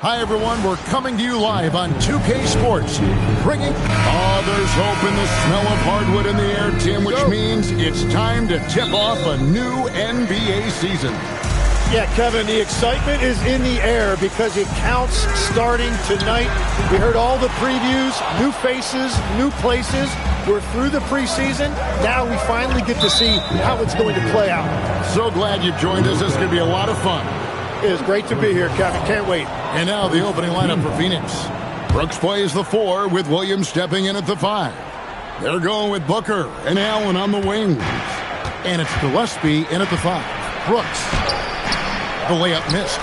Hi, everyone. We're coming to you live on 2K Sports. Bringing... Oh, there's hope in the smell of hardwood in the air, Tim, which means it's time to tip off a new NBA season. Yeah, Kevin, the excitement is in the air because it counts starting tonight. We heard all the previews, new faces, new places. We're through the preseason. Now we finally get to see how it's going to play out. So glad you joined us. This is going to be a lot of fun. It is great to be here, Kevin. Can't wait. And now the opening lineup for Phoenix. Brooks plays the 4 with Williams stepping in at the 5. They're going with Booker and Allen on the wings. And it's Gillespie in at the 5. Brooks. The layup missed.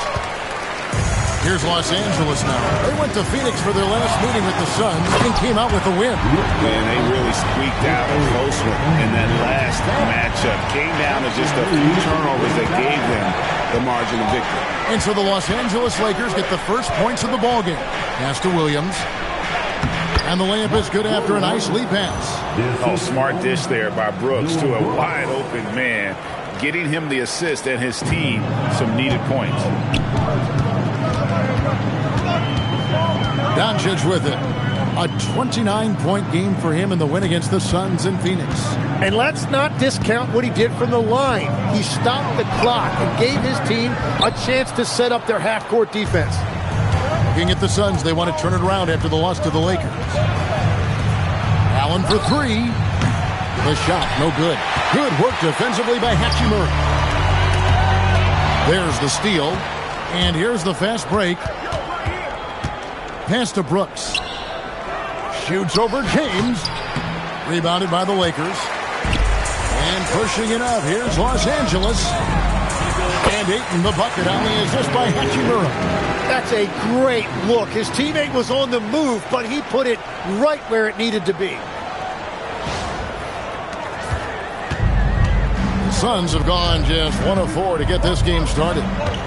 Here's Los Angeles now. They went to Phoenix for their last meeting with the Suns and came out with a win. Man, they really squeaked out a close one in that last matchup. Came down to just a few turnovers that gave them the margin of victory. And so the Los Angeles Lakers get the first points of the ballgame. Pass to Williams. And the layup is good after a nice lead pass. Oh, smart dish there by Brooks to a wide-open man, getting him the assist and his team some needed points. Doncic with it. A 29-point game for him in the win against the Suns in Phoenix. And let's not discount what he did from the line. He stopped the clock and gave his team a chance to set up their half-court defense. Looking at the Suns, they want to turn it around after the loss to the Lakers. Allen for 3. The shot, no good. Good work defensively by Hachimura. There's the steal. And here's the fast break. Pass to Brooks. Shoots over James. Rebounded by the Lakers. And pushing it up. Here's Los Angeles. And Ayton the bucket on the assist by Hachimura. That's a great look. His teammate was on the move, but he put it right where it needed to be. Suns have gone just 1 of 4 to get this game started.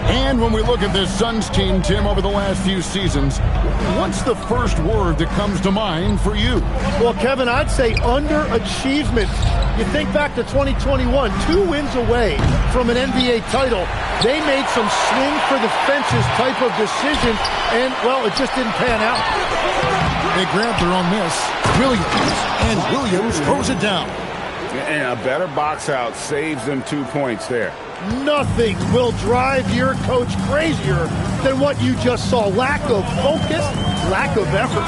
And when we look at this Suns team, Tim, over the last few seasons, what's the first word that comes to mind for you? Well, Kevin, I'd say underachievement. You think back to 2021, 2 wins away from an NBA title. They made some swing for the fences type of decision, and, well, it just didn't pan out. They grabbed their own miss. Williams, and Williams throws it down. And a better box out saves them 2 points there. Nothing will drive your coach crazier than what you just saw. Lack of focus, lack of effort.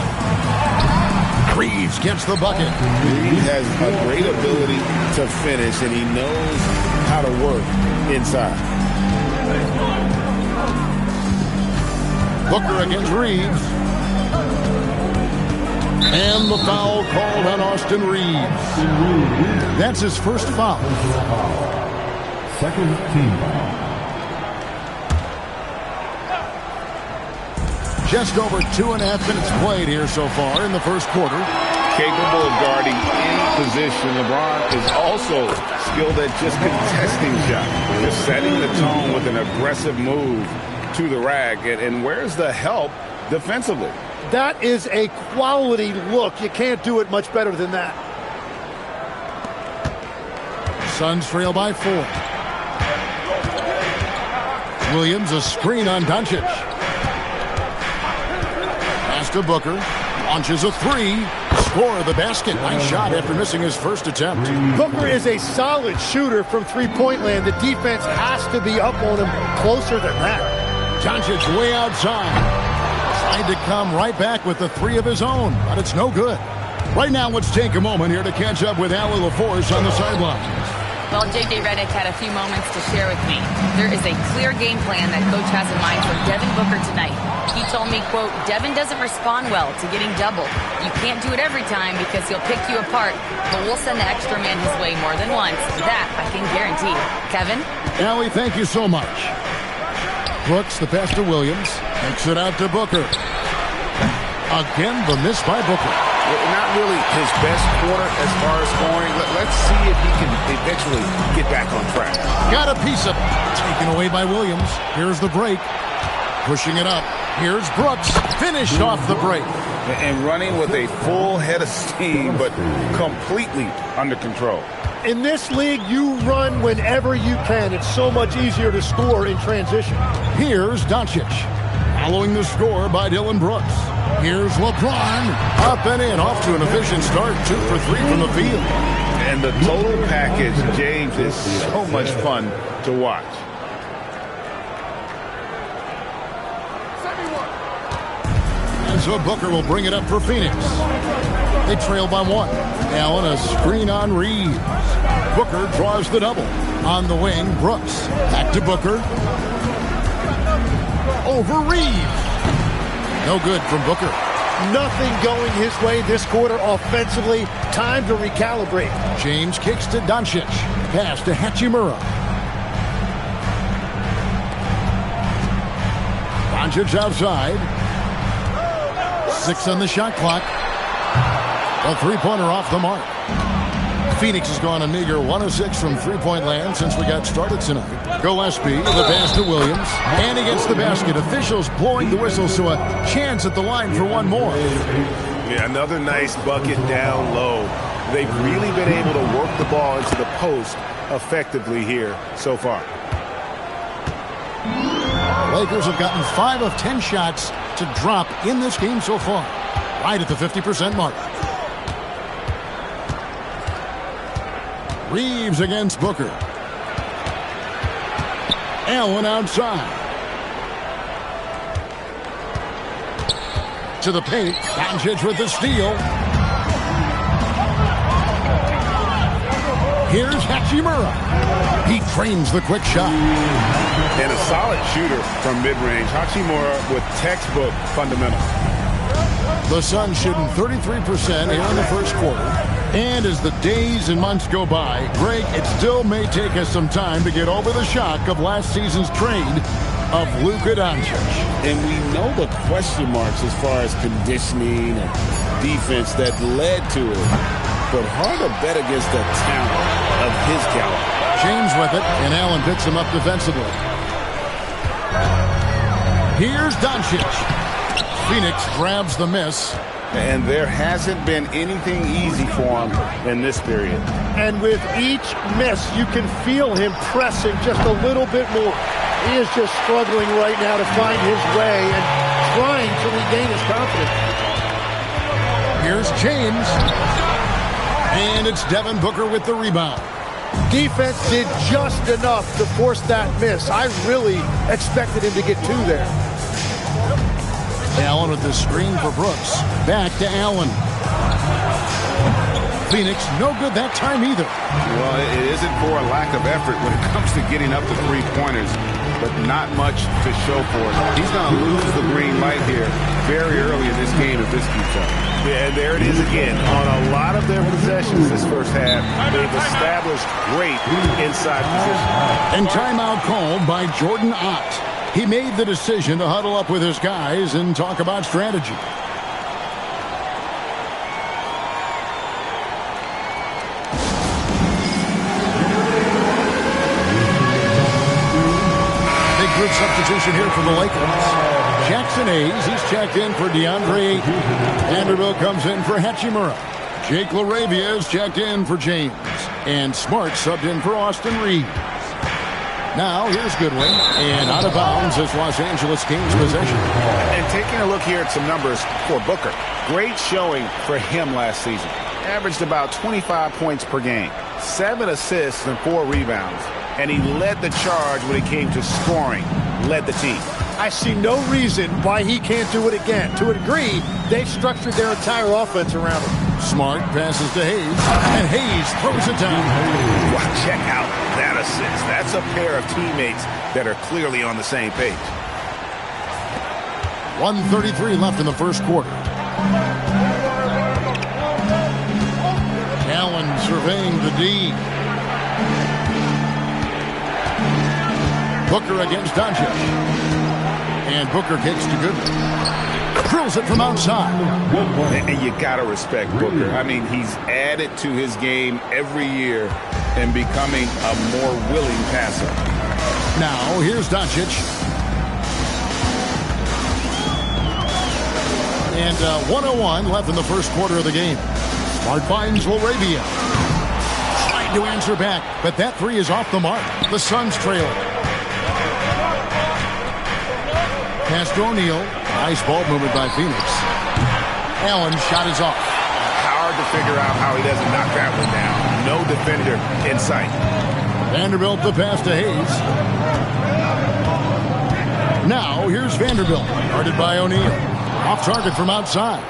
Reeves gets the bucket. He has a great ability to finish, and he knows how to work inside. Booker against Reeves. And the foul called on Austin Reeves. That's his first foul. Second team foul. Just over 2.5 minutes played here so far in the first quarter. Capable of guarding any position. LeBron is also skilled at just contesting shots. Just setting the tone with an aggressive move to the rack. And where's the help defensively? That is a quality look. You can't do it much better than that. Suns trail by 4. Williams, a screen on Doncic. Pass to Booker. Launches a 3. Score the basket. Nice shot after missing his first attempt. Booker is a solid shooter from three-point land. The defense has to be up on him closer than that. Doncic way outside. Tried to come right back with the 3 of his own, but it's no good. Right now, let's take a moment here to catch up with Allie LaForce on the sideline. Well, J.J. Redick had a few moments to share with me. There is a clear game plan that Coach has in mind for Devin Booker tonight. He told me, quote, Devin doesn't respond well to getting doubled. You can't do it every time because he'll pick you apart, but we'll send the extra man his way more than once. That I can guarantee. Kevin? Allie, thank you so much. Brooks, the pass to Williams. Takes it out to Booker. Again, the miss by Booker. Not really his best quarter as far as scoring. Let's see if he can eventually get back on track. Got a piece of it. Taken away by Williams. Here's the break. Pushing it up. Here's Brooks. Finished off the break. And running with a full head of steam, but completely under control. In this league, you run whenever you can. It's so much easier to score in transition. Here's Doncic. following the score by Dylan Brooks. Here's LeBron, up and in, off to an efficient start, 2 for 3 from the field. And the total package, James, is so much fun to watch. And so Booker will bring it up for Phoenix. They trail by 1. Allen, a screen on Reeves. Booker draws the double. On the wing, Brooks. Back to Booker. Over Reeves. No good from Booker. Nothing going his way this quarter offensively. Time to recalibrate. James kicks to Doncic. Pass to Hachimura. Doncic outside. 6 on the shot clock. A three-pointer off the mark. Phoenix has gone a meager 1 of 6 from three-point land since we got started tonight. Gillespie, the pass to Williams. And he gets the basket. Officials blowing the whistle, so a chance at the line for one more. Yeah, another nice bucket down low. They've really been able to work the ball into the post effectively here so far. Lakers have gotten 5 of 10 shots to drop in this game so far. Right at the 50% mark. Reeves against Booker. Allen outside. To the paint. Doncic with the steal. Here's Hachimura. He trains the quick shot. And a solid shooter from mid-range. Hachimura with textbook fundamentals. The Suns shooting 33% here in the first quarter. And as the days and months go by, Greg, it still may take us some time to get over the shock of last season's trade of Luka Doncic. And we know the question marks as far as conditioning and defense that led to it. But hard to bet against the talent of his caliber. James with it, and Allen picks him up defensively. Here's Doncic. Phoenix grabs the miss. And there hasn't been anything easy for him in this period. And with each miss, you can feel him pressing just a little bit more. He is just struggling right now to find his way and trying to regain his confidence. Here's James. And it's Devin Booker with the rebound. Defense did just enough to force that miss. I really expected him to get 2 there. Allen with the screen for Brooks. Back to Allen. Phoenix, no good that time either. Well, it isn't for a lack of effort when it comes to getting up to three-pointers, but not much to show for it. He's going to lose the green light here very early in this game if this keeps up. Yeah, and there it is again. On a lot of their possessions this first half, they've established great inside position. And timeout called by Jordan Ott. He made the decision to huddle up with his guys and talk about strategy. Big group substitution here for the Lakers. Jackson Hayes, he's checked in for DeAndre Ayton. Vanderbilt comes in for Hachimura. Jake LaRavia is checked in for James. And Smart subbed in for Austin Reeves. Now, here's Goodwin, and out of bounds is Los Angeles Kings possession. And taking a look here at some numbers for Booker. Great showing for him last season. Averaged about 25 points per game, 7 assists and 4 rebounds. And he led the charge when it came to scoring, led the team. I see no reason why he can't do it again. To a degree, they've structured their entire offense around him. Smart passes to Hayes, and Hayes throws it down. Wow, check out that assist. That's a pair of teammates that are clearly on the same page. 1:33 left in the first quarter. Allen surveying the D. Booker against Doncic. And Booker kicks to Goodwin. Drills it from outside. And you got to respect Booker. I mean, he's added to his game every year and becoming a more willing passer. Now, here's Doncic. And 1:01 left in the first quarter of the game. Smart finds LaRavia. Trying to answer back, but that three is off the mark. The Suns trail. Pass to O'Neal. Nice ball movement by Phoenix. Allen shot is off. Hard to figure out how he doesn't knock that one down. No defender in sight. Vanderbilt the pass to Hayes. Now here's Vanderbilt, guarded by O'Neal. Off target from outside.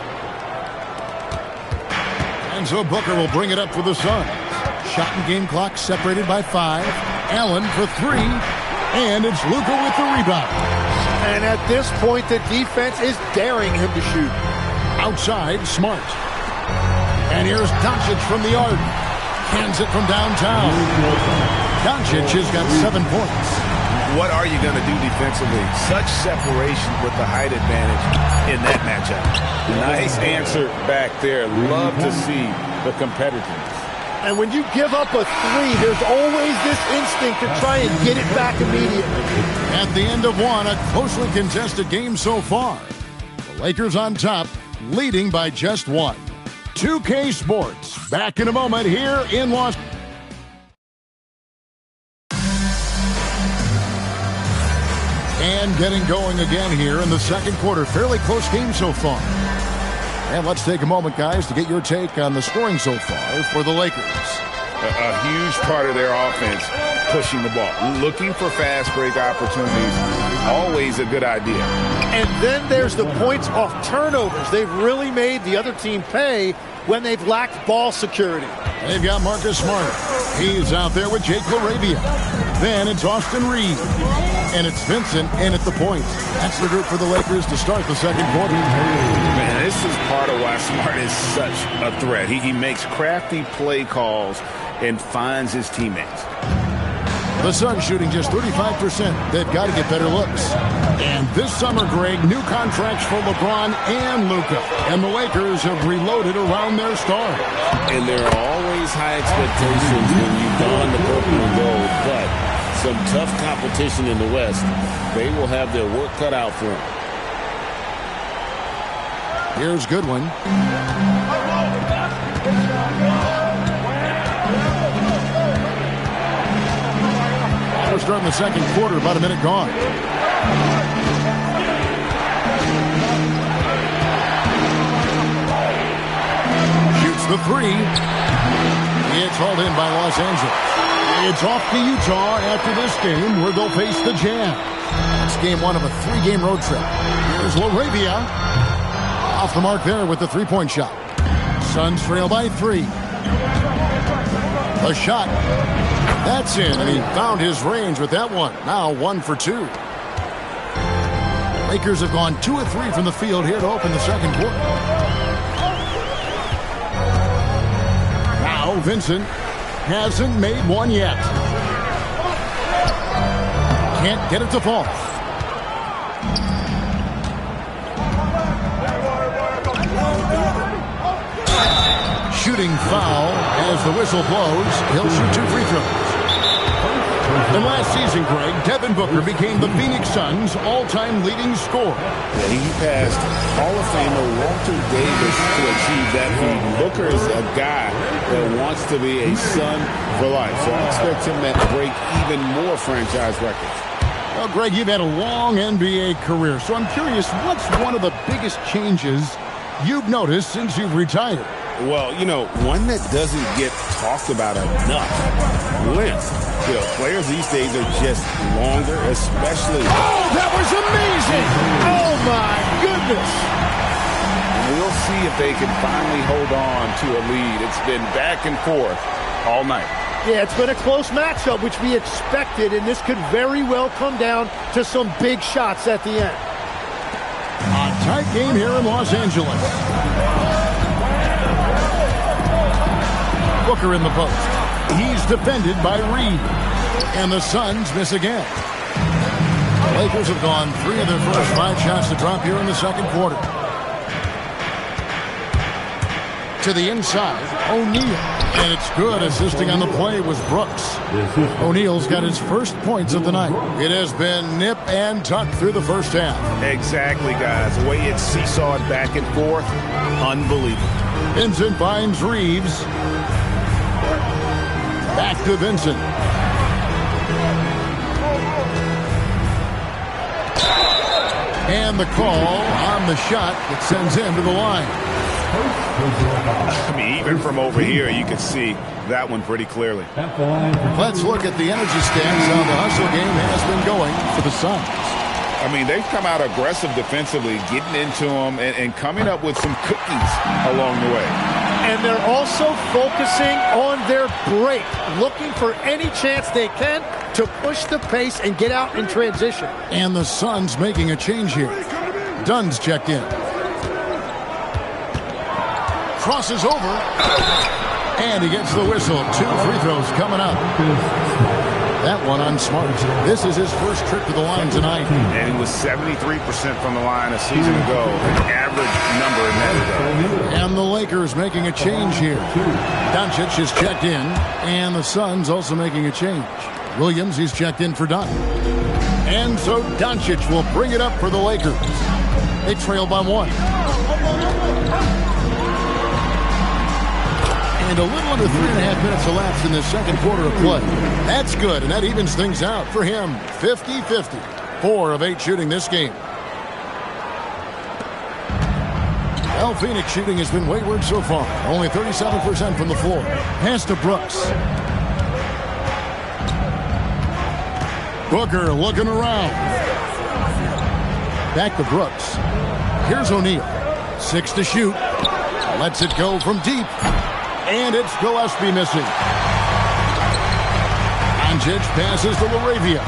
And so Booker will bring it up for the Suns. Shot and game clock separated by 5. Allen for 3. And it's Luka with the rebound. And at this point, the defense is daring him to shoot. Outside, Smart. And here's Doncic from the arc. Hands it from downtown. Doncic has got 7 points. What are you going to do defensively? Such separation with the height advantage in that matchup. Nice answer back there. Love to see the competitiveness. And when you give up a 3, there's always this instinct to try and get it back immediately. At the end of one, a closely contested game so far. The Lakers on top, leading by just 1. 2K Sports, back in a moment here in Los Angeles. And getting going again here in the second quarter. Fairly close game so far. And let's take a moment, guys, to get your take on the scoring so far for the Lakers. A huge part of their offense, pushing the ball. Looking for fast break opportunities, always a good idea. And then there's the points off turnovers. They've really made the other team pay when they've lacked ball security. They've got Marcus Smart. He's out there with Jake LaRavia. Then it's Austin Reeves. And it's Vincent in at the point. That's the group for the Lakers to start the second quarter. Man, this is part of why Smart is such a threat. He makes crafty play calls and finds his teammates. The Suns shooting just 35%. They've got to get better looks. And this summer, Greg, new contracts for LeBron and Luka. And the Lakers have reloaded around their stars. And there are always high expectations when you don the purple and gold, but some tough competition in the West. They will have their work cut out for them. Here's Goodwin. We're starting the second quarter, about a minute gone. Shoots the 3. It's hauled in by Los Angeles. It's off to Utah after this game, where they'll face the Jazz. It's game 1 of a 3-game road trip. Here's LaRavia. Off the mark there with the 3-point shot. Suns trail by 3. The shot. That's in, and he found his range with that one. Now 1 for 2. Lakers have gone 2 of 3 from the field here to open the second quarter. Now Vincent hasn't made one yet. Can't get it to fall. Shooting foul as the whistle blows. He'll shoot 2 free throws. And last season, Greg, Devin Booker became the Phoenix Suns' all-time leading scorer. Yeah, he passed Hall of Famer Walter Davis to achieve that feat. Booker is a guy that wants to be a Sun for life, so I expect him to break even more franchise records. Well, Greg, you've had a long NBA career, so I'm curious, what's one of the biggest changes you've noticed since you've retired? Well, you know, one that doesn't get talked about enough. Length. You know, players these days are just longer, especially. Oh, that was amazing! Oh, my goodness! We'll see if they can finally hold on to a lead. It's been back and forth all night. Yeah, it's been a close matchup, which we expected, and this could very well come down to some big shots at the end. A tight game here in Los Angeles. Booker in the post. He's defended by Reed. And the Suns miss again. The Lakers have gone 3 of their first 5 shots to drop here in the second quarter. To the inside, O'Neal. And it's good. Assisting on the play was Brooks. O'Neal's got his first points of the night. It has been nip and tuck through the first half. Exactly, guys. The way it's seesawed back and forth, unbelievable. Vincent finds Reeves. Back to Vincent. And the call on the shot that sends him to the line. I mean, even from over here, you can see that one pretty clearly. Let's look at the energy stats. How the hustle game has been going for the Suns. I mean, they've come out aggressive defensively, getting into them and coming up with some cookies along the way. And they're also focusing on their break, looking for any chance they can to push the pace and get out in transition. And the Suns making a change here. Dunn's checked in. Crosses over. And he gets the whistle. 2 free throws coming up. That one on Smart. This is his first trip to the line tonight. And he was 73% from the line a season ago. An average number in that. And the Lakers making a change here. Doncic is checked in. And the Suns also making a change. Williams, he's checked in for Dunn. And so Doncic will bring it up for the Lakers. They trail by 1. And a little under 3.5 minutes elapsed in the second quarter of play. That's good, and that evens things out for him. 50-50. 4 of 8 shooting this game. Well, Phoenix shooting has been wayward so far. Only 37% from the floor. Pass to Brooks. Booker looking around. Back to Brooks. Here's O'Neal. 6 to shoot. Lets it go from deep. And it's Gillespie missing. Doncic passes to LaRavia.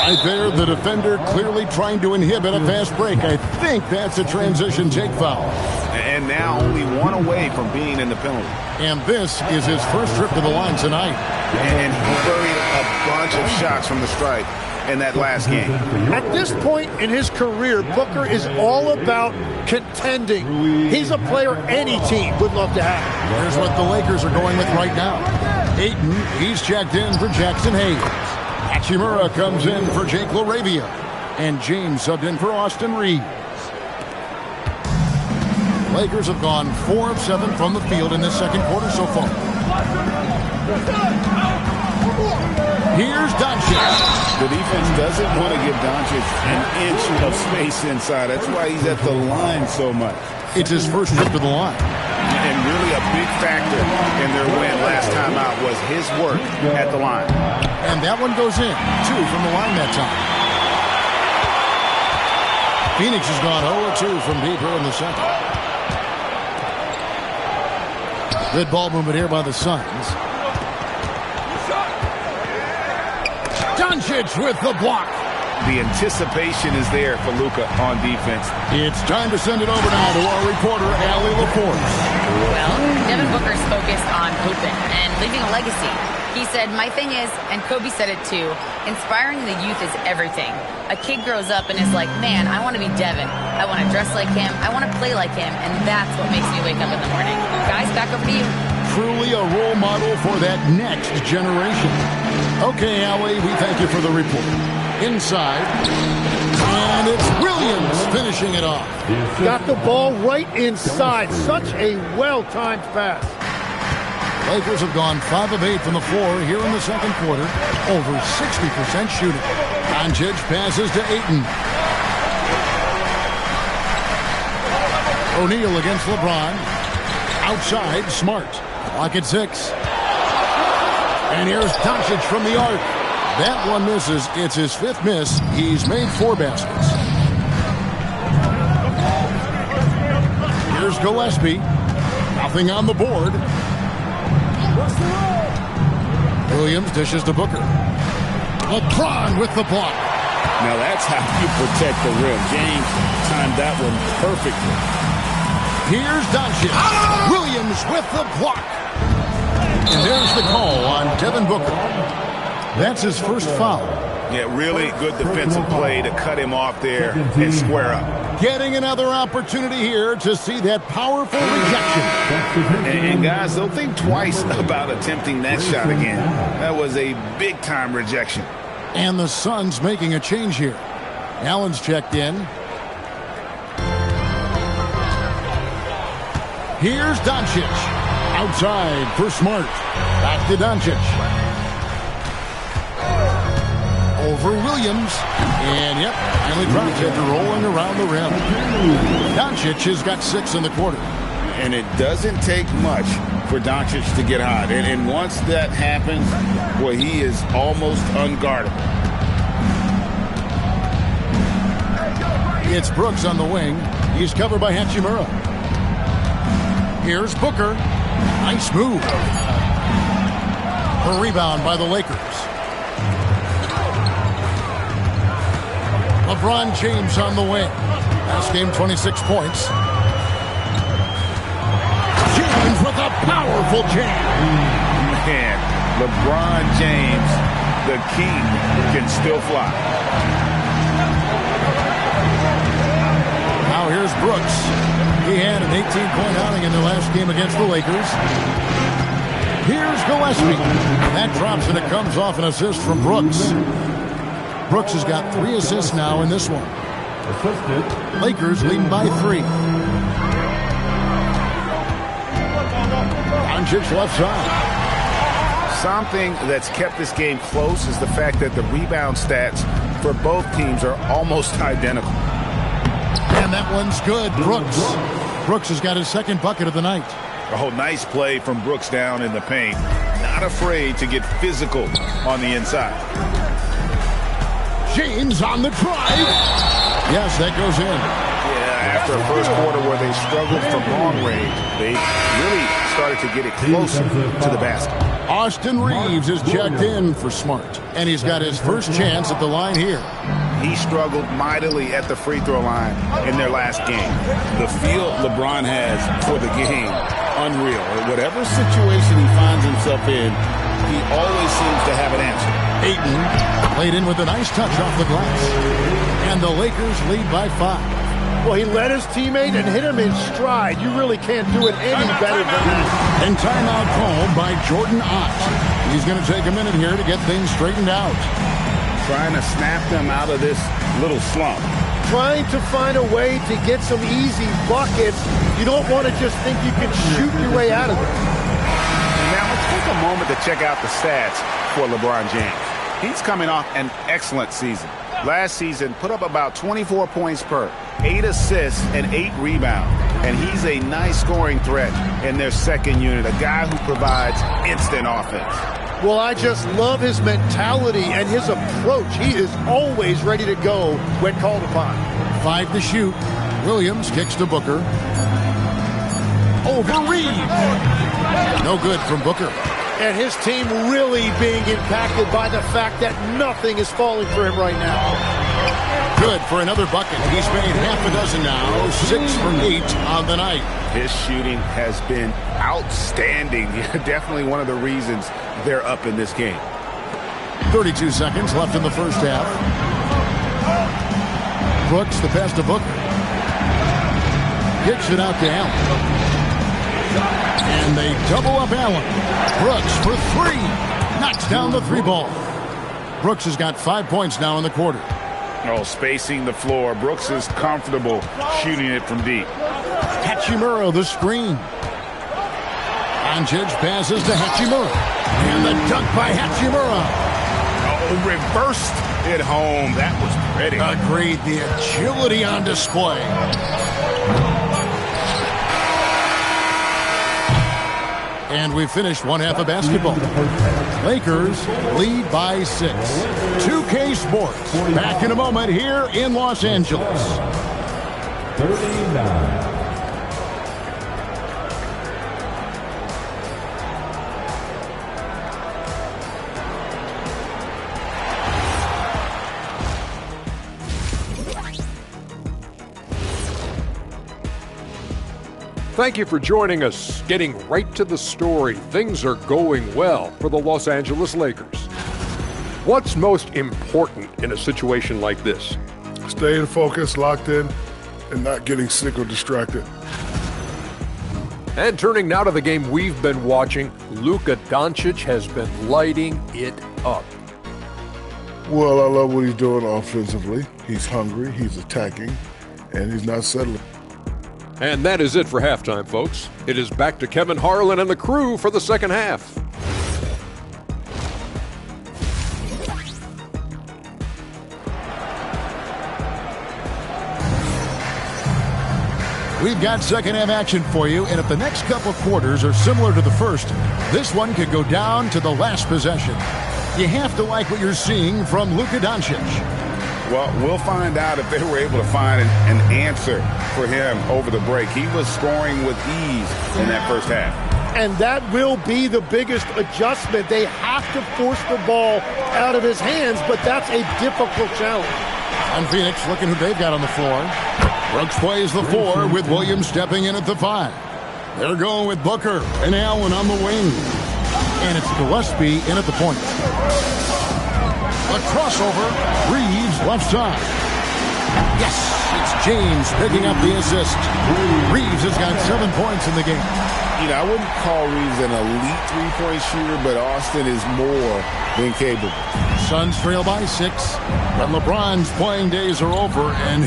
Right there, the defender clearly trying to inhibit a fast break. I think that's a transition take foul. And now only 1 away from being in the penalty. And this is his first trip to the line tonight. And he buried a bunch of shots from the stripe in that last game. At this point in his career, Booker is all about contending. He's a player any team would love to have. Here's what the Lakers are going with right now. Ayton, he's checked in for Jackson Hayes. Hachimura comes in for Jake LaRavia. And James subbed in for Austin Reeves. Lakers have gone 4 of 7 from the field in this second quarter so far. Here's Doncic. The defense doesn't want to give Doncic an inch of space inside. That's why he's at the line so much. It's his first trip to the line. And really a big factor in their win last time out was his work at the line. And that one goes in. 2 from the line that time. Phoenix has gone 0-2 from deep here in the second. Good ball movement here by the Suns. Doncic with the block. The anticipation is there for Luka on defense. It's time to send it over now to our reporter, Allie LaForce. Well, Devin Booker's focused on hooping and leaving a legacy. He said, my thing is, and Kobe said it too, inspiring the youth is everything. A kid grows up and is like, man, I want to be Devin. I want to dress like him. I want to play like him. And that's what makes me wake up in the morning. Guys, back over to you. Truly a role model for that next generation. Okay, Allie, we thank you for the report. Inside, and it's Williams finishing it off. Got the ball right inside. Such a well-timed pass. Lakers have gone 5 of 8 from the floor here in the second quarter. Over 60% shooting. Doncic passes to Ayton. O'Neal against LeBron. Outside, Smart. Clock at 6. And here's Doncic from the arc. That one misses. It's his 5th miss. He's made 4 baskets. Here's Gillespie. Nothing on the board. Williams dishes to Booker. LeBron with the block. Now that's how you protect the rim. James timed that one perfectly. Here's Doncic. Williams with the block. And there's the call on Devin Booker. That's his first foul. Yeah, really good defensive play to cut him off there and square up. Getting another opportunity here to see that powerful rejection. And guys, don't think twice about attempting that shot again. That was a big-time rejection. And the Suns making a change here. Allen's checked in. Here's Doncic. Outside for Smart. Back to Doncic. Over Williams. And, yep, finally drops after rolling around the rim. Doncic has got 6 in the quarter. And it doesn't take much for Doncic to get hot. And once that happens, well, he is almost unguardable. It's Brooks on the wing. He's covered by Hachimura. Here's Booker. Nice move. The rebound by the Lakers. LeBron James on the wing. Last game, 26 points. James with a powerful jam. Man, LeBron James, the king, can still fly. Now here's Brooks. He had an 18-point outing in the last game against the Lakers. Here's Gillespie. That drops and it comes off an assist from Brooks. Brooks has got 3 assists now in this one. Lakers leading by 3. Doncic left side. Something that's kept this game close is the fact that the rebound stats for both teams are almost identical. And that one's good. Brooks has got his second bucket of the night. Oh, nice play from Brooks down in the paint. Not afraid to get physical on the inside. James on the drive. Yes, that goes in. Yeah, after a first quarter where they struggled from long range, they really started to get it closer to the basket. Austin Reeves is checked in for Smart, and he's got his first chance at the line here. He struggled mightily at the free throw line in their last game. The feel LeBron has for the game, unreal. Whatever situation he finds himself in, he always seems to have an answer. Ayton played in with a nice touch off the glass. And the Lakers lead by 5. Well, he led his teammate and hit him in stride. You really can't do it any better than that. And timeout called by Jordan Ott. He's going to take a minute here to get things straightened out. Trying to snap them out of this little slump. Trying to find a way to get some easy buckets. You don't want to just think you can shoot your way out of it. Now let's take a moment to check out the stats for LeBron James. He's coming off an excellent season. Last season, put up about 24 points per, 8 assists, and 8 rebounds. And he's a nice scoring threat in their second unit, a guy who provides instant offense. Well, I just love his mentality and his approach. He is always ready to go when called upon. 5 to shoot. Williams kicks to Booker. Over Reeves. No good from Booker. And his team really being impacted by the fact that nothing is falling for him right now. Good for another bucket. He's made half a dozen now. 6 for 8 on the night. His shooting has been outstanding. Definitely one of the reasons they're up in this game. 32 seconds left in the first half. Brooks, the pass to Booker. Kicks it out to Allen. And they double up Allen. Brooks for 3. Knocks down the 3 ball. Brooks has got 5 points now in the quarter. Oh, spacing the floor. Brooks is comfortable shooting it from deep. Hachimura, the screen. Doncic passes to Hachimura. And the dunk by Hachimura. Oh, reversed it home. That was pretty. Agreed. The agility on display. And we finished one half of basketball. Lakers lead by 6. 2K Sports back in a moment here in Los Angeles. 39. Thank you for joining us. Getting right to the story, things are going well for the Los Angeles Lakers. What's most important in a situation like this? Staying focused, locked in, and not getting sick or distracted. And turning now to the game we've been watching, Luka Doncic has been lighting it up. Well, I love what he's doing offensively. He's hungry, he's attacking, and he's not settling. And that is it for halftime, folks. It is back to Kevin Harlan and the crew for the second half. We've got second half action for you, and if the next couple quarters are similar to the first, this one could go down to the last possession. You have to like what you're seeing from Luka Doncic. Well, we'll find out if they were able to find an answer for him over the break. He was scoring with ease in that first half. And that will be the biggest adjustment. They have to force the ball out of his hands, but that's a difficult challenge. On Phoenix, looking who they've got on the floor. Brooks plays the 4 with Williams stepping in at the 5. They're going with Booker and Allen on the wing. And it's Gillespie in at the point. A crossover. Reeves left side. Yes, it's James picking up the assist. Reeves has got 7 points in the game. You know, I wouldn't call Reeves an elite three-point shooter, but Austin is more than capable. Suns trail by 6. But LeBron's playing days are over, and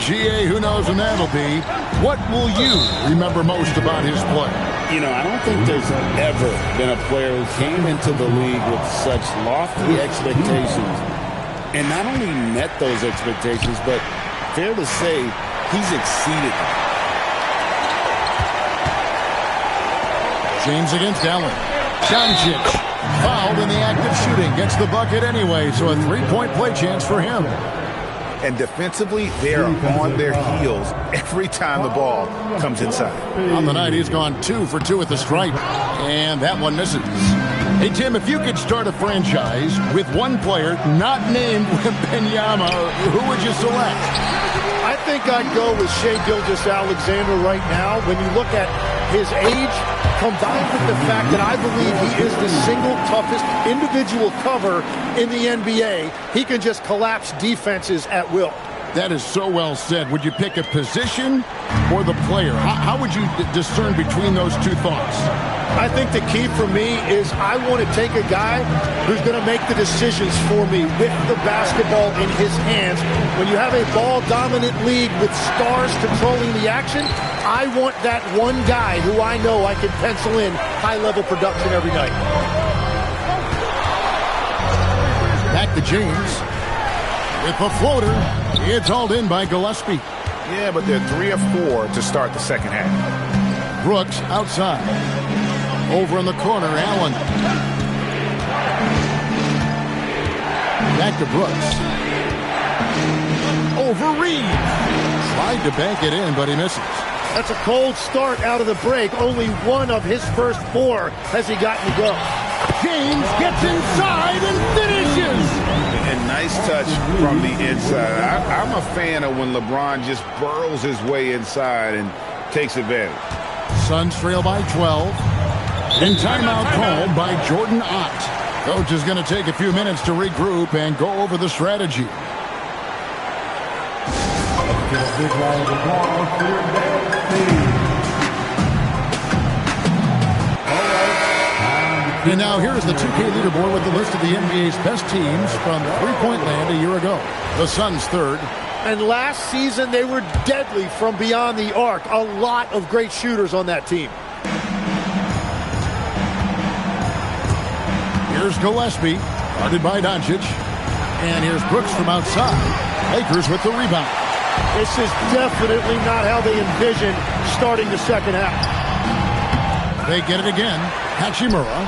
GA, who knows when that'll be. What will you remember most about his play? You know, I don't think there's ever been a player who came into the league with such lofty expectations and not only met those expectations, but fair to say he's exceeded them. James against Allen. Doncic fouled in the act of shooting. Gets the bucket anyway, so a 3-point play chance for him. And defensively, they are on their heels every time the ball comes inside. On the night, he's gone 2 for 2 at the stripe. And that one misses. Hey, Tim, if you could start a franchise with one player not named Wembanyama, who would you select? I think I'd go with Shai Gilgeous-Alexander right now. When you look at his age, combined with the fact that I believe he is the single toughest individual cover in the NBA, he can just collapse defenses at will. That is so well said. Would you pick a position or the player? How would you discern between those two thoughts? I think the key for me is I want to take a guy who's going to make the decisions for me with the basketball in his hands. When you have a ball-dominant league with stars controlling the action, I want that one guy who I know I can pencil in high-level production every night. Back to James. With the floater, it's hauled in by Gillespie. Yeah, but they're 3 of 4 to start the second half. Brooks outside. Over in the corner, Allen. Back to Brooks. Over Reeves. Tried to bank it in, but he misses. That's a cold start out of the break. Only one of his first 4 has he gotten to go. James gets inside and finishes. And nice touch from the inside. I'm a fan of when LeBron just burrows his way inside and takes advantage. Suns trail by 12. And timeout called by Jordan Ott. Coach is going to take a few minutes to regroup and go over the strategy. And now here's the 2K leaderboard with the list of the NBA's best teams from three-point land a year ago. The Suns third. And last season they were deadly from beyond the arc. A lot of great shooters on that team. Here's Gillespie, guarded by Doncic. And here's Brooks from outside. Lakers with the rebound. This is definitely not how they envisioned starting the second half. They get it again. Hachimura.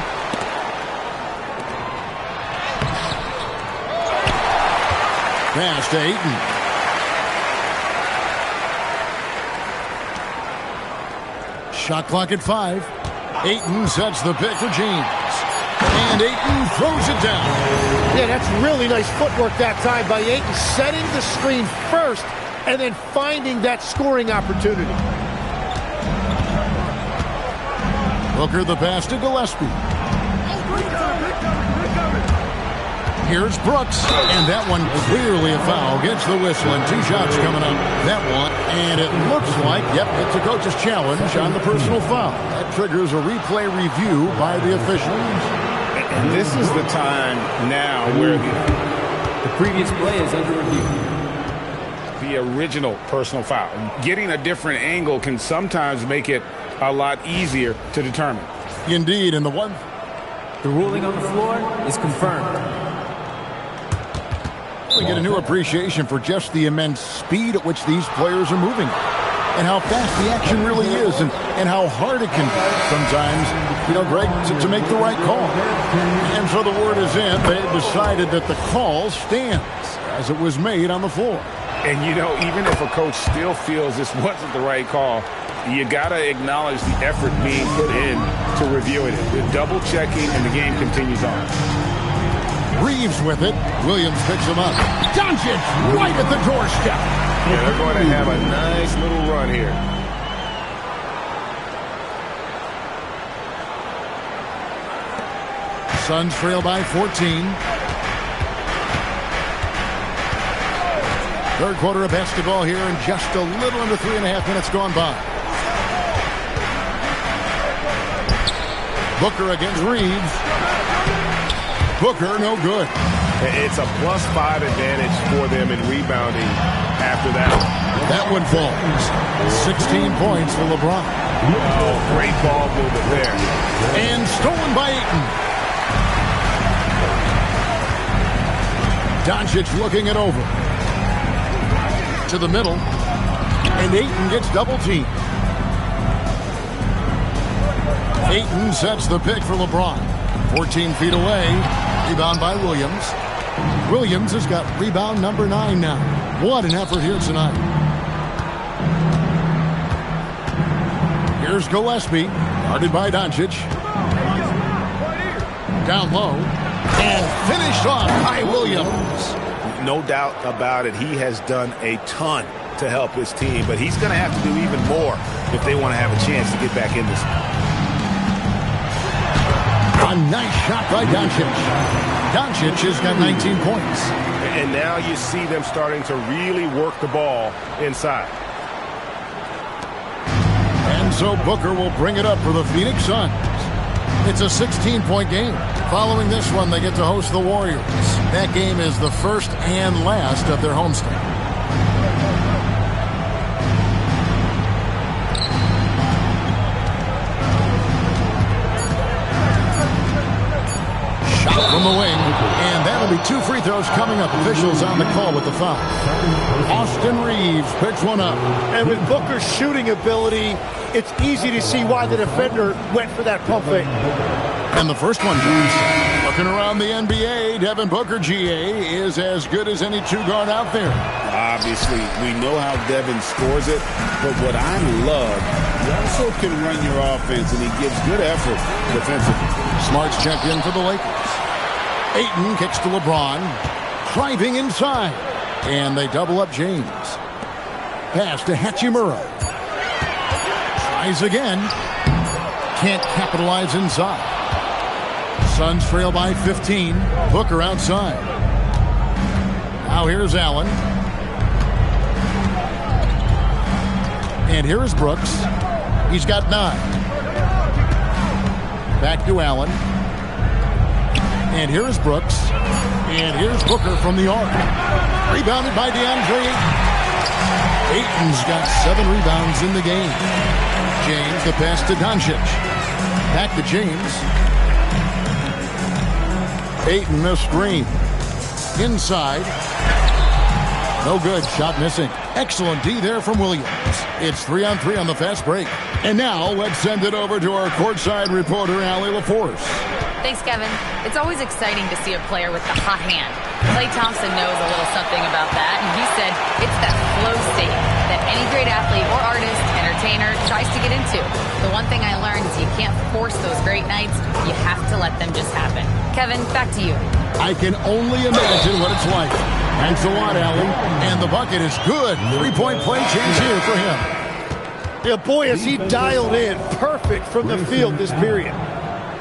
Pass to Ayton. Shot clock at 5. Ayton sets the pick for James. And Ayton throws it down. Yeah, that's really nice footwork that time by Ayton, setting the screen first and then finding that scoring opportunity. Booker the pass to Gillespie. Here's Brooks, and that one clearly a foul. Gets the whistle, and 2 shots coming up. That one, and it looks like, yep, it's a coach's challenge on the personal foul. That triggers a replay review by the officials. And this is the time now where the previous play is under review. The original personal foul. Getting a different angle can sometimes make it a lot easier to determine. Indeed, and the ruling on the floor is confirmed. We get a new appreciation for just the immense speed at which these players are moving. and how fast the action really is and how hard it can be sometimes, Greg, to make the right call. And so the word is in. They've decided that the call stands as it was made on the floor. And, even if a coach still feels this wasn't the right call, you got to acknowledge the effort being put in to reviewing it. The double-checking, and the game continues on. Reeves with it. Williams picks him up. Doncic right at the doorstep. Yeah, they're going to have a nice little run here. Suns trail by 14. Third quarter of basketball here, and just a little under 3.5 minutes gone by. Booker against Reeves. Booker, no good. It's a +5 advantage for them in rebounding after that. That one falls. 16 points for LeBron. Oh, great ball movement there. And stolen by Ayton. Doncic looking it over. To the middle. And Ayton gets double-teamed. Ayton sets the pick for LeBron. 14 feet away. Rebound by Williams. Williams has got rebound number 9 now. What an effort here tonight. Here's Gillespie. Guarded by Doncic. Down low. And finished off by Williams. No doubt about it. He has done a ton to help his team, but he's going to have to do even more if they want to have a chance to get back in this. A nice shot by Doncic. Doncic has got 19 points. And now you see them starting to really work the ball inside. And so Booker will bring it up for the Phoenix Suns. It's a 16-point game. Following this one, they get to host the Warriors. That game is the first and last of their homestand. From the wing, and that'll be 2 free throws coming up. Officials on the call with the foul. Austin Reeves picks one up. And with Booker's shooting ability, it's easy to see why the defender went for that pump fake. And the first one goes. Looking around the NBA, Devin Booker, GA, is as good as any 2-guard out there. Obviously, we know how Devin scores it, but what I love, he also can run your offense, and he gives good effort defensively. Smart's checked in for the Lakers. Ayton kicks to LeBron. Driving inside. And they double up James. Pass to Hachimura. Tries again. Can't capitalize inside. Suns trail by 15. Booker outside. Now here's Allen. And here is Brooks. He's got 9. Back to Allen. And here is Brooks. And here's Booker from the arc. Rebounded by DeAndre Ayton. Ayton's got 7 rebounds in the game. James, the pass to Doncic. Back to James. Ayton, the screen. Inside. No good. Shot missing. Excellent D there from Williams. It's 3-on-3 on the fast break. And now let's send it over to our courtside reporter, Allie LaForce. Thanks, Kevin. It's always exciting to see a player with the hot hand. Klay Thompson knows a little something about that, and he said it's that flow state that any great athlete or artist, entertainer, tries to get into. The one thing I learned is you can't force those great nights. You have to let them just happen. Kevin, back to you. I can only imagine what it's like. Thanks a lot, Allie. And the bucket is good. 3-point play chance here for him. Yeah, boy, is he dialed in. Perfect from the field this period.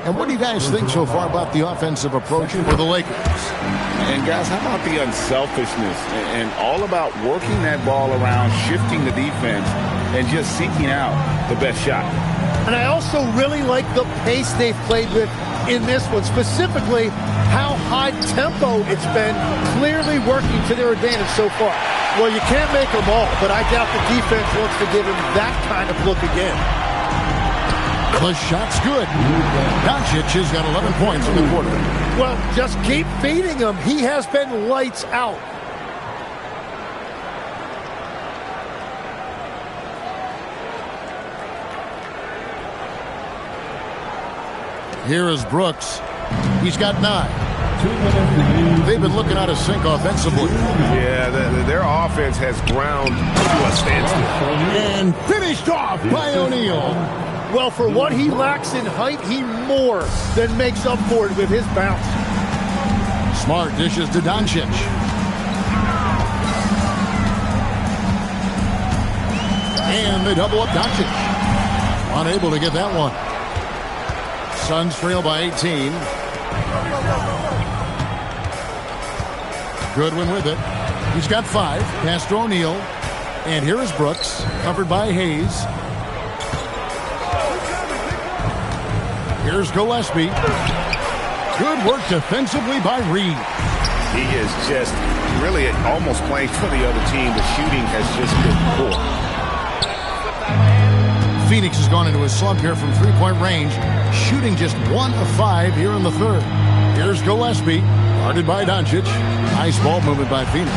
And what do you guys think so far about the offensive approach for the Lakers? And, guys, how about the unselfishness and all about working that ball around, shifting the defense, and just seeking out the best shot? And I also really like the pace they've played with in this one, specifically how high tempo it's been, clearly working to their advantage so far. Well, you can't make them all, but I doubt the defense wants to give him that kind of look again. The shot's good. Doncic has got 11 points in the quarter. Well, just keep feeding him. He has been lights out. Here is Brooks. He's got 9. They've been looking out of sync offensively. Yeah, their offense has ground to a standstill. And finished off by O'Neal. Well, for what he lacks in height, he more than makes up for it with his bounce. Smart dishes to Doncic. And they double up Doncic. Unable to get that one. Suns trail by 18. Goodwin with it. He's got 5. Pass to O'Neal. And here is Brooks, covered by Hayes. Here's Gillespie. Good work defensively by Reed. He is just really almost playing for the other team. The shooting has just been poor. Phoenix has gone into a slump here from three-point range, shooting just 1 of 5 here in the third. Here's Gillespie, guarded by Doncic. Nice ball movement by Phoenix.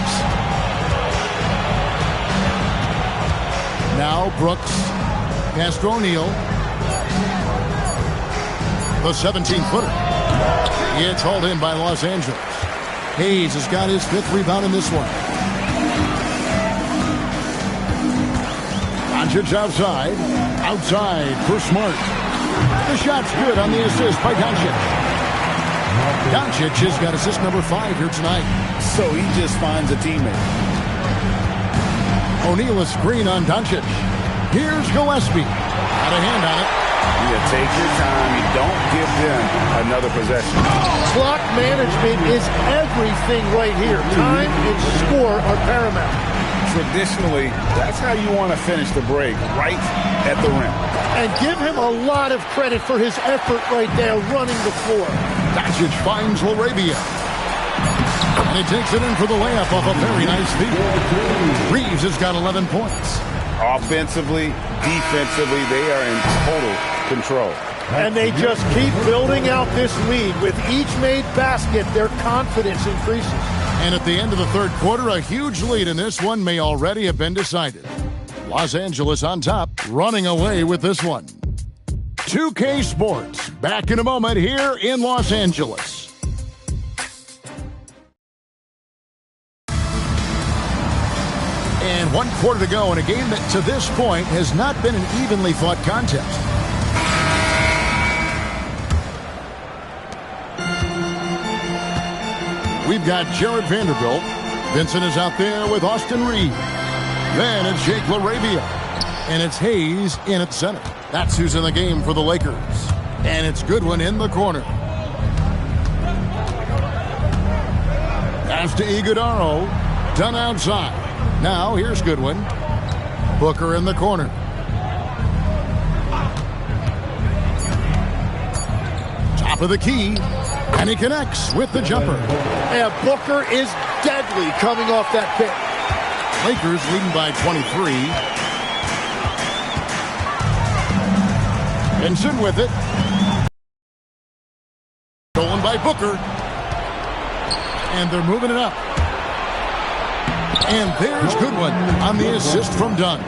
Now Brooks, pass to O'Neal. The 17-footer. It's hauled in by Los Angeles. Hayes has got his 5th rebound in this one. Doncic outside. Outside for Smart. The shot's good on the assist by Doncic. Doncic has got assist number 5 here tonight. So he just finds a teammate. O'Neal a screen on Doncic. Here's Gillespie. Got a hand on it. You take your time. You don't give them another possession. Clock management is everything right here. Time and score are paramount. Traditionally, that's how you want to finish the break, right at the rim. And give him a lot of credit for his effort right there running the floor. Doncic finds LaRavia. And he takes it in for the layup off a very nice feed. Reeves has got 11 points. Offensively, defensively, they are in total control. And they just keep building out this lead. With each made basket, their confidence increases. And at the end of the third quarter, a huge lead in this one may already have been decided. Los Angeles on top, running away with this one. 2K Sports, back in a moment here in Los Angeles. And 1 quarter to go in a game that to this point has not been an evenly fought contest. We've got Jared Vanderbilt. Vincent is out there with Austin Reed. Then it's Jake LaRavia. And it's Hayes in at center. That's who's in the game for the Lakers. And it's Goodwin in the corner. Pass to Iguodaro. Done outside. Now here's Goodwin. Booker in the corner. Top of the key. And he connects with the jumper. And Booker is deadly coming off that pick. Lakers leading by 23. Vincent with it. Stolen by Booker. And they're moving it up. And there's Goodwin on the assist from Dunn.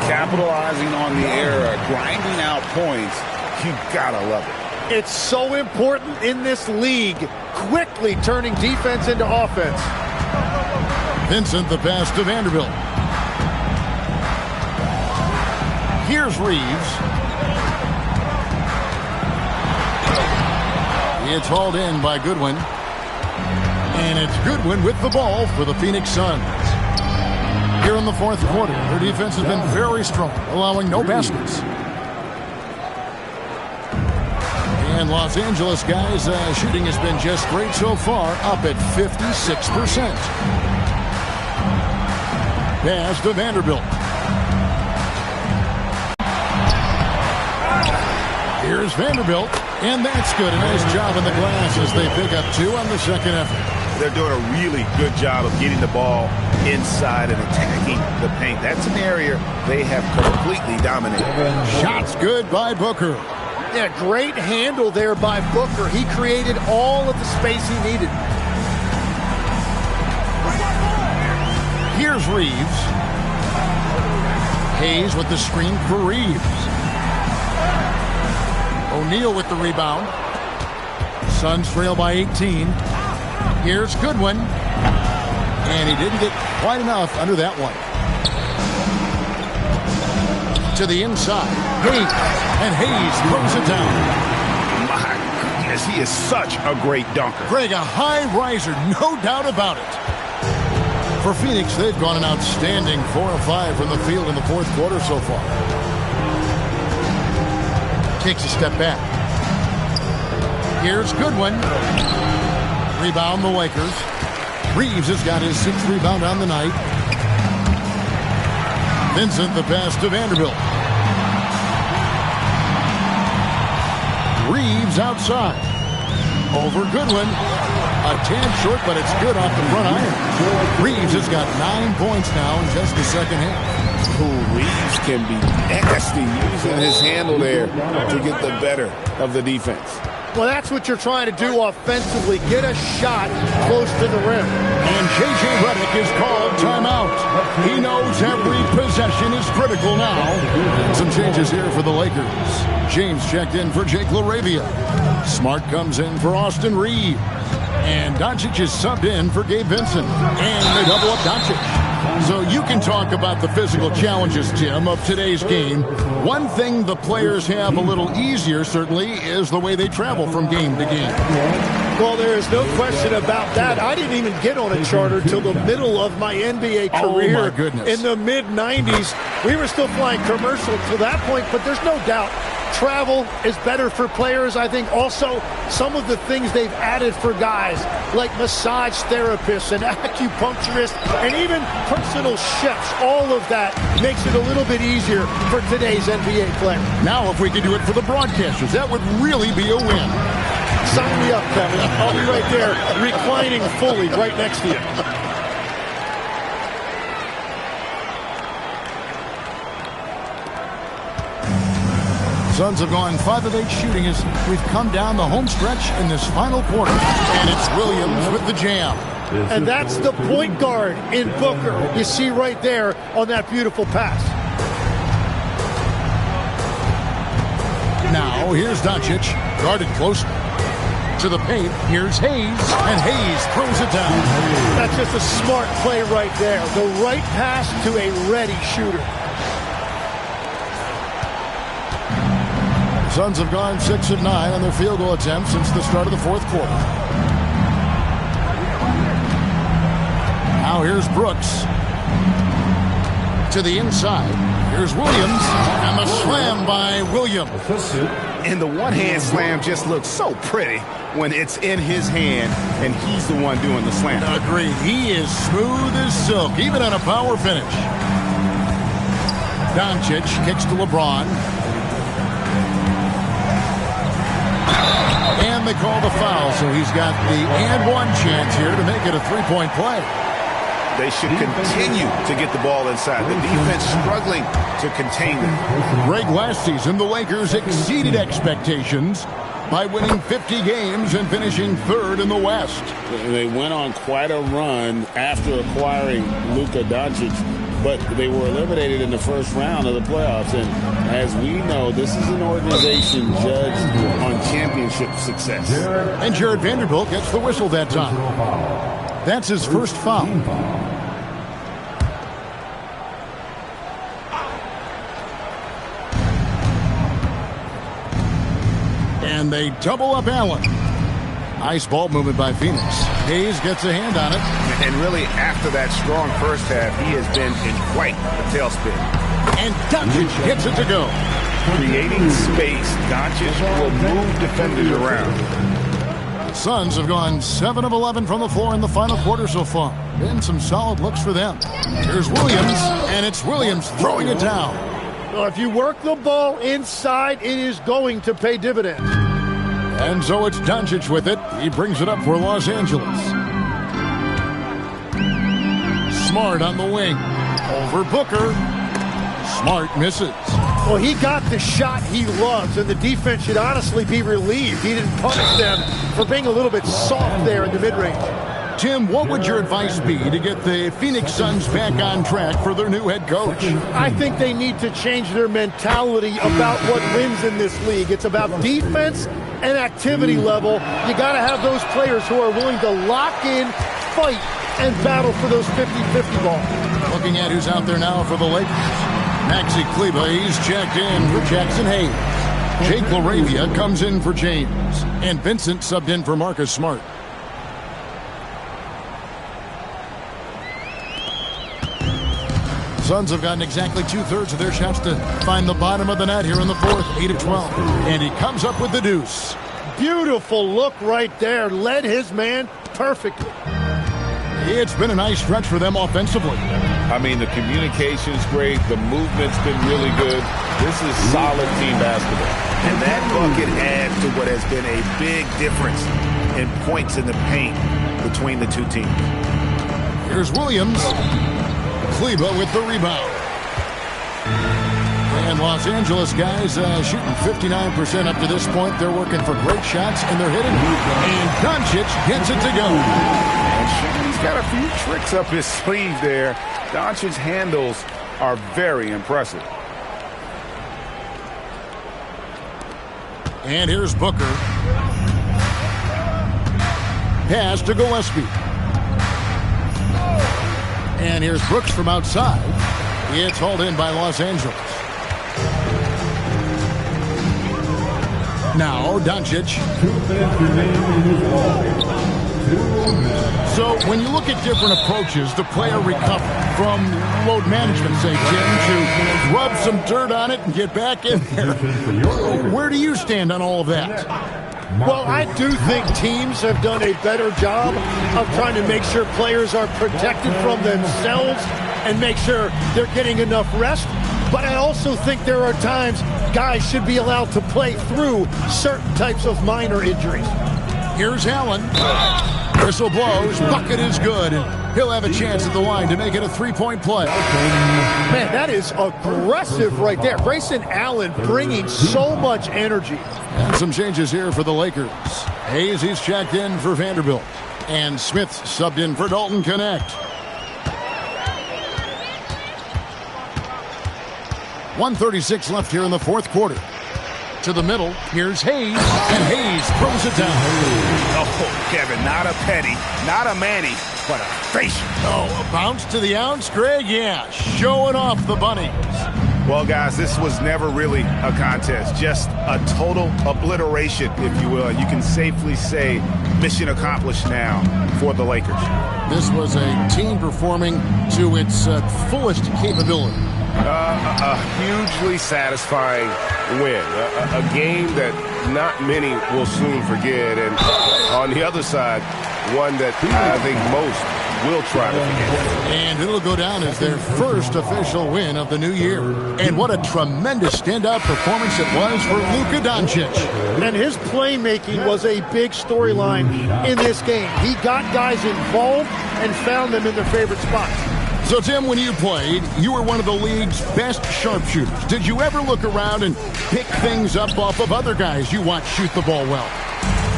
Capitalizing on the error, grinding out points. You gotta love it. It's so important in this league, quickly turning defense into offense. Vincent the pass to Vanderbilt. Here's Reeves. It's hauled in by Goodwin. And it's Goodwin with the ball for the Phoenix Suns. Here in the fourth quarter, their defense has been very strong, allowing no baskets. And Los Angeles, guys, shooting has been just great so far, up at 56%. Pass to Vanderbilt. Here's Vanderbilt, and that's good. A nice job in the glass as they pick up 2 on the second effort. They're doing a really good job of getting the ball inside and attacking the paint. That's an area they have completely dominated. Shots good by Booker. Yeah, great handle there by Booker. He created all of the space he needed. Here's Reeves. Hayes with the screen for Reeves. O'Neal with the rebound. Suns trail by 18. Here's Goodwin. And he didn't get quite enough under that one. To the inside. Hayes. And Hayes throws it down. My goodness, he is such a great dunker. Greg, a high riser, no doubt about it. For Phoenix, they've gone an outstanding 4 of 5 from the field in the fourth quarter so far. Takes a step back. Here's Goodwin. Rebound the Lakers. Reeves has got his 6th rebound on the night. Vincent the pass to Vanderbilt. Reeves outside. Over Goodwin. A tad short, but it's good off the front iron. Reeves has got 9 points now in just the second half. Reeves can be nasty using his handle there to get the better of the defense. Well, that's what you're trying to do offensively. Get a shot close to the rim. And J.J. Redick is called timeout. He knows every possession is critical now. Some changes here for the Lakers. James checked in for Jake LaRavia. Smart comes in for Austin Reeves. And Doncic is subbed in for Gabe Vincent. And they double up Doncic. So you can talk about the physical challenges, Tim, of today's game. One thing the players have a little easier, certainly, is the way they travel from game to game. Well, there is no question about that. I didn't even get on a charter till the middle of my NBA career. Oh, my goodness. In the mid-90s. We were still flying commercial to that point, but there's no doubt travel is better for players. I think also some of the things they've added for guys like massage therapists and acupuncturists and even personal chefs, all of that makes it a little bit easier for today's NBA player. Now if we could do it for the broadcasters, that would really be a win. Sign me up, Kevin. I'll be right there reclining fully right next to you. Suns have gone 5 of 8 shooting as we've come down the home stretch in this final quarter. And it's Williams with the jam. And that's the point guard in Booker. You see right there on that beautiful pass. Now here's Doncic, guarded close to the paint. Here's Hayes, and Hayes throws it down. That's just a smart play right there. The right pass to a ready shooter. Suns have gone 6 of 9 on their field goal attempts since the start of the fourth quarter. Now here's Brooks. To the inside. Here's Williams. And the slam by Williams. And the one-hand slam just looks so pretty when it's in his hand and he's the one doing the slam. Agreed. He is smooth as silk, even on a power finish. Doncic kicks to LeBron. And they call the foul, so he's got the and one chance here to make it a three-point play. They should continue to get the ball inside. The defense struggling to contain them. Greg, last season, the Lakers exceeded expectations by winning 50 games and finishing 3rd in the West. They went on quite a run after acquiring Luka Doncic, but they were eliminated in the first round of the playoffs. And as we know, this is an organization judged on championship success. And Jared Vanderbilt gets the whistle that time. That's his first foul. And they double up Allen. Nice ball movement by Phoenix. Hayes gets a hand on it. And really, after that strong first half, he has been in quite a tailspin. And Doncic gets it to go. Creating space, Doncic will move defenders around. The Suns have gone 7 of 11 from the floor in the final quarter so far. Been some solid looks for them. Here's Williams, and it's Williams throwing it down. Well, if you work the ball inside, it is going to pay dividends. And so it's Doncic with it. He brings it up for Los Angeles. Smart on the wing. Over Booker. Smart misses. Well, he got the shot he loves, and the defense should honestly be relieved. He didn't punish them for being a little bit soft there in the mid-range. Tim, what would your advice be to get the Phoenix Suns back on track for their new head coach? I think they need to change their mentality about what wins in this league. It's about defense and activity level. You got to have those players who are willing to lock in, fight, and battle for those 50-50 balls. Looking at who's out there now for the Lakers. Maxi Kleber, he's checked in for Jackson Hayes. Jake LaRavia comes in for James. And Vincent subbed in for Marcus Smart. Suns have gotten exactly 2/3 of their shots to find the bottom of the net here in the fourth, 8 of 12. And he comes up with the deuce. Beautiful look right there. Led his man perfectly. It's been a nice stretch for them offensively. I mean, the communication's great. The movement's been really good. This is solid team basketball. And that bucket adds to what has been a big difference in points in the paint between the two teams. Here's Williams. Kleber with the rebound. And Los Angeles guys shooting 59% up to this point. They're working for great shots, and they're hitting. And Doncic gets it to go. And he's got a few tricks up his sleeve there. Doncic's handles are very impressive. And here's Booker. Pass to Gillespie. And here's Brooks from outside. It's hauled in by Los Angeles. Now Doncic. So when you look at different approaches, the player recover from load management, say, Jim, to rub some dirt on it and get back in there. Where do you stand on all of that? Well, I do think teams have done a better job of trying to make sure players are protected from themselves and make sure they're getting enough rest. But I also think there are times guys should be allowed to play through certain types of minor injuries. Here's Allen. Whistle blows. Bucket is good. And he'll have a chance at the line to make it a three-point play. Man, that is aggressive right there. Grayson Allen bringing so much energy. And some changes here for the Lakers. Hayes, he's checked in for Vanderbilt. And Smith subbed in for Dalton Connect. 1:36 left here in the fourth quarter. To the middle, here's Hayes, and Hayes throws it down. Oh, Kevin, not a Petty, not a Manny, but a facial. Oh, a bounce to the ounce, Greg? Yeah, showing off the bunnies. Well, guys, this was never really a contest, just a total obliteration, if you will. You can safely say mission accomplished now for the Lakers. This was a team performing to its fullest capability. A hugely satisfying win. A game that not many will soon forget. And on the other side, one that I think most will try to forget. And it'll go down as their first official win of the new year. And what a tremendous standout performance it was for Luka Doncic. And his playmaking was a big storyline in this game. He got guys involved and found them in their favorite spots. So, Tim, when you played, you were one of the league's best sharpshooters. Did you ever look around and pick things up off of other guys you watched shoot the ball well?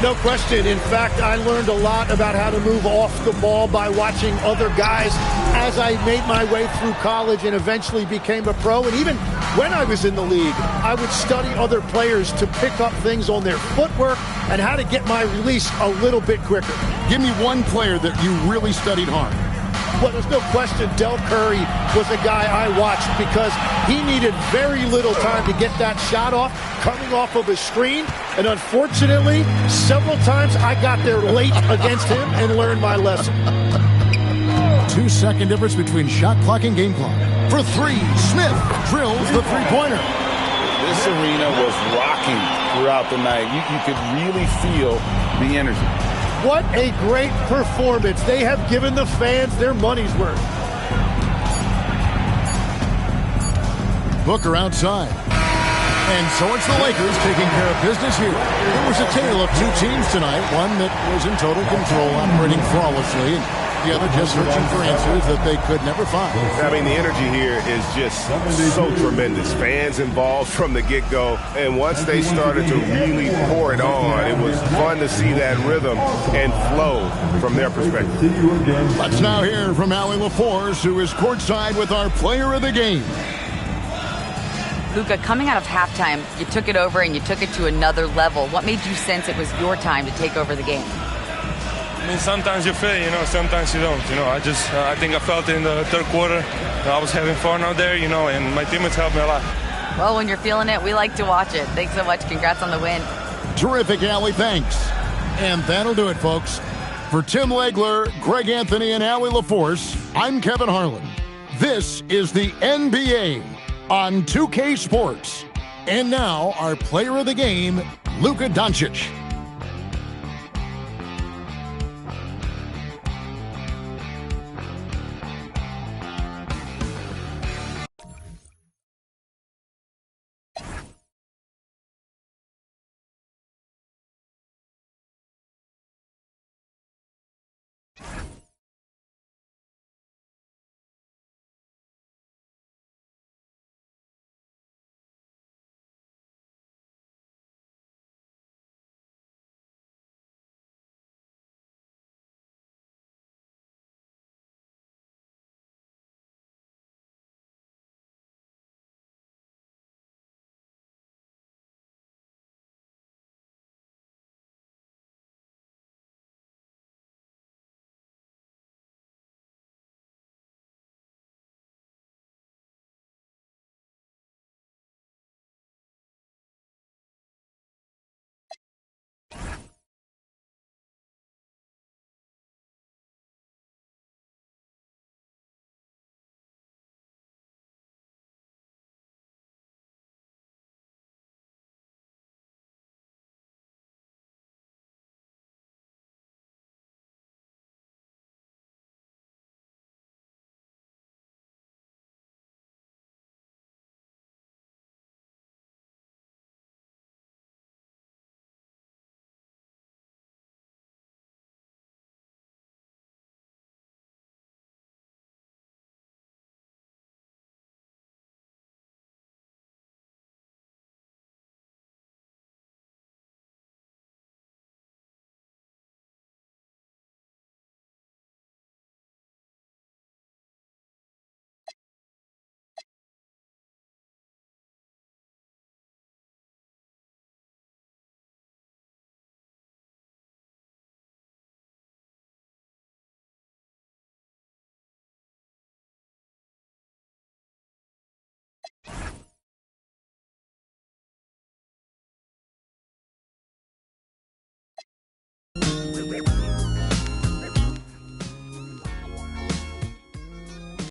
No question. In fact, I learned a lot about how to move off the ball by watching other guys as I made my way through college and eventually became a pro. And even when I was in the league, I would study other players to pick up things on their footwork and how to get my release a little bit quicker. Give me one player that you really studied hard. Well, there's no question Del Curry was a guy I watched because he needed very little time to get that shot off, coming off of a screen. And unfortunately, several times I got there late against him and learned my lesson. 2-second difference between shot clock and game clock. For three, Smith drills the three-pointer. This arena was rocking throughout the night. You could really feel the energy. What a great performance. They have given the fans their money's worth. Booker outside. And so it's the Lakers taking care of business here. It was a tale of two teams tonight, one that was in total control, operating flawlessly, and Yeah, they're just searching for answers that they could never find. I mean, the energy here is just so tremendous. Fans involved from the get-go, and once they started to really pour it on, it was fun to see that rhythm and flow from their perspective. Let's now hear from Allie LaForce, who is courtside with our player of the game. Luka, coming out of halftime, you took it over and you took it to another level. What made you sense it was your time to take over the game? I mean, sometimes you feel it, sometimes you don't. I think I felt it in the third quarter. I was having fun out there, and my teammates helped me a lot. Well, when you're feeling it, we like to watch it. Thanks so much. Congrats on the win. Terrific, Allie. Thanks. And that'll do it, folks. For Tim Legler, Greg Anthony, and Allie LaForce, I'm Kevin Harlan. This is the NBA on 2K Sports. And now, our player of the game, Luka Doncic.